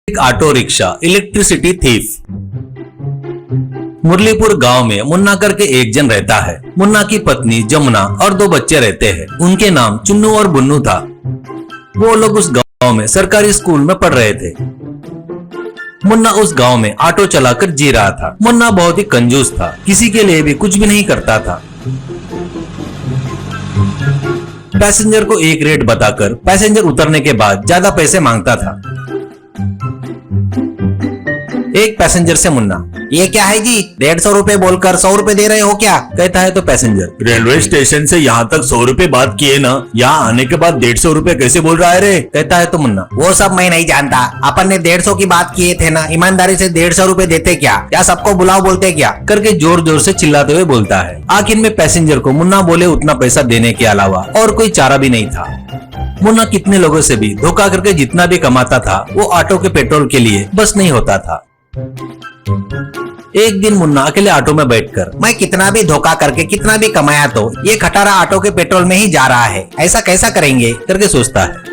एक auto rickshaw electricity thief. Muralipur गांव में मुन्ना करके एक जन रहता है। मुन्ना की पत्नी जमुना और 2 बच्चे रहते हैं। उनके नाम चुन्नू और बुन्नू था। वो लोग उस गांव में सरकारी स्कूल में पढ़ रहे थे। मुन्ना उस गांव में ऑटो चलाकर जी रहा था। मुन्ना बहुत ही कंजूस था, किसी के लिए भी कुछ भी नहीं करता था। पैसेंजर को एक रेट बताकर पैसेंजर उतरने के बाद ज्यादा पैसे मांगता था। एक पैसेंजर से मुन्ना, ये क्या है जी, 150 रुपए बोलकर 100 रुपए दे रहे हो क्या? कहता है तो पैसेंजर, रेलवे स्टेशन से यहाँ तक 100 रुपए बात किए ना, यहाँ आने के बाद 150 रुपए कैसे बोल रहा है रे? कहता है तो मुन्ना, वो सब मैं नहीं जानता, अपन ने 150 की बात किए थे ना, ईमानदारी से 150 रुपए देते क्या, या सबको बुलाओ बोलते क्या? करके जोर जोर से चिल्लाते हुए बोलता है। आखिर में पैसेंजर को मुन्ना बोले उतना पैसा देने के अलावा और कोई चारा भी नहीं था। मुन्ना कितने लोगों से भी धोखा करके जितना भी कमाता था वो ऑटो के पेट्रोल के लिए बस नहीं होता था। एक दिन मुन्ना अकेले ऑटो में बैठकर, मैं कितना भी धोखा करके कितना भी कमाया तो ये खटारा ऑटो के पेट्रोल में ही जा रहा है, ऐसा कैसा करेंगे करके सोचता है।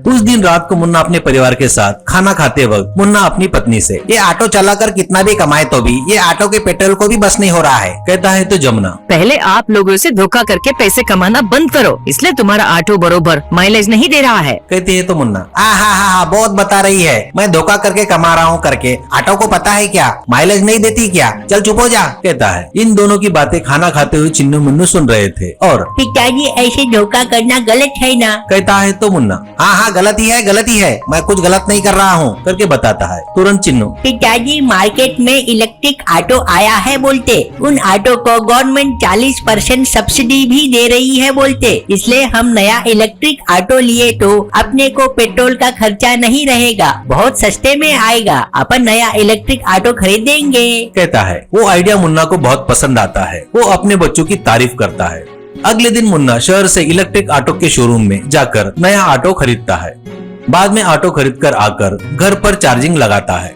उस दिन रात को मुन्ना अपने परिवार के साथ खाना खाते वक्त मुन्ना अपनी पत्नी से, ये ऑटो चलाकर कितना भी कमाए तो भी ये ऑटो के पेट्रोल को भी बस नहीं हो रहा है। कहता है तो जमुना, पहले आप लोगों से धोखा करके पैसे कमाना बंद करो, इसलिए तुम्हारा ऑटो बरोबर माइलेज नहीं दे रहा है। कहती है तो मुन्ना, हा बहुत बता रही है, मैं धोखा करके कमा रहा हूँ करके, ऑटो को पता है क्या माइलेज नहीं देती क्या, चल चुप हो जा। कहता है। इन दोनों की बातें खाना खाते हुए चिन्नू मुन्नू सुन रहे थे और पिताजी ऐसे धोखा करना गलत है ना? कहता है तो मुन्ना, हाँ गलत ही है, मैं कुछ गलत नहीं कर रहा हूँ करके बताता है। तुरंत चिन्नू, पिताजी मार्केट में इलेक्ट्रिक ऑटो आया है बोलते, उन ऑटो को गवर्नमेंट 40% सब्सिडी भी दे रही है बोलते, इसलिए हम नया इलेक्ट्रिक ऑटो लिए तो अपने को पेट्रोल का खर्चा नहीं रहेगा, बहुत सस्ते में आएगा, अपन नया इलेक्ट्रिक ऑटो खरीदेंगे। कहता है। वो आइडिया मुन्ना को बहुत पसंद आता है। वो अपने बच्चों की तारीफ करता है। अगले दिन मुन्ना शहर से इलेक्ट्रिक ऑटो के शोरूम में जाकर नया ऑटो खरीदता है। बाद में ऑटो खरीदकर आकर घर पर चार्जिंग लगाता है।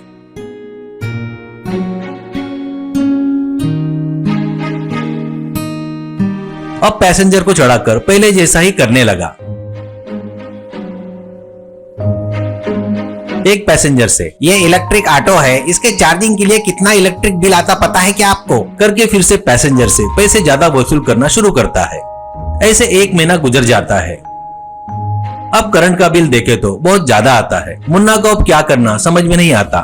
अब पैसेंजर को चढ़ाकर पहले जैसा ही करने लगा। एक पैसेंजर से, ये इलेक्ट्रिक ऑटो है, इसके चार्जिंग के लिए कितना इलेक्ट्रिक बिल आता पता है क्या आपको? करके फिर से पैसेंजर से पैसे ज्यादा वसूल करना शुरू करता है। ऐसे 1 महीना गुजर जाता है। अब करंट का बिल देखे तो बहुत ज्यादा आता है। मुन्ना को अब क्या करना समझ में नहीं आता।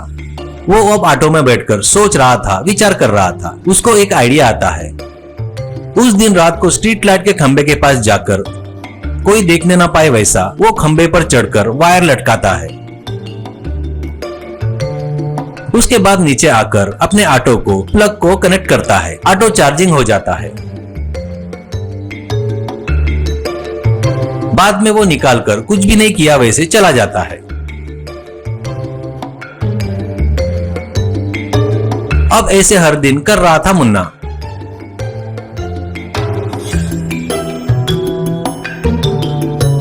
वो अब ऑटो में बैठकर सोच रहा था, विचार कर रहा था। उसको एक आइडिया आता है। उस दिन रात को स्ट्रीट लाइट के खंबे के पास जाकर कोई देखने ना पाए वैसा वो खंबे पर चढ़कर वायर लटकाता है। उसके बाद नीचे आकर अपने ऑटो को प्लग को कनेक्ट करता है। ऑटो चार्जिंग हो जाता है। बाद में वो निकालकर कुछ भी नहीं किया वैसे चला जाता है। अब ऐसे हर दिन कर रहा था मुन्ना।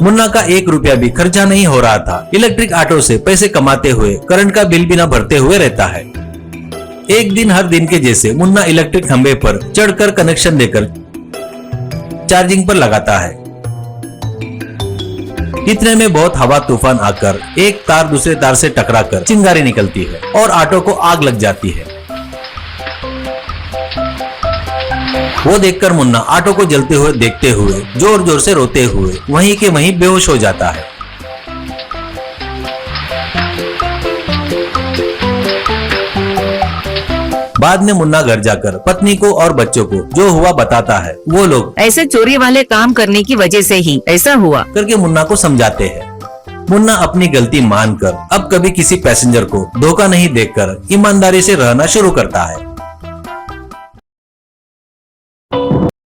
मुन्ना का 1 रुपया भी खर्चा नहीं हो रहा था। इलेक्ट्रिक ऑटो से पैसे कमाते हुए करंट का बिल भी न भरते हुए रहता है। एक दिन हर दिन के जैसे मुन्ना इलेक्ट्रिक खंबे पर चढ़कर कनेक्शन देकर चार्जिंग पर लगाता है। इतने में बहुत हवा तूफान आकर एक तार दूसरे तार से टकराकर चिंगारी निकलती है और ऑटो को आग लग जाती है। वो देखकर मुन्ना ऑटो को जलते हुए देखते हुए जोर जोर से रोते हुए वहीं के वहीं बेहोश हो जाता है। बाद में मुन्ना घर जाकर पत्नी को और बच्चों को जो हुआ बताता है। वो लोग ऐसे चोरी वाले काम करने की वजह से ही ऐसा हुआ करके मुन्ना को समझाते हैं। मुन्ना अपनी गलती मानकर अब कभी किसी पैसेंजर को धोखा नहीं देकर ईमानदारी से रहना शुरू करता है।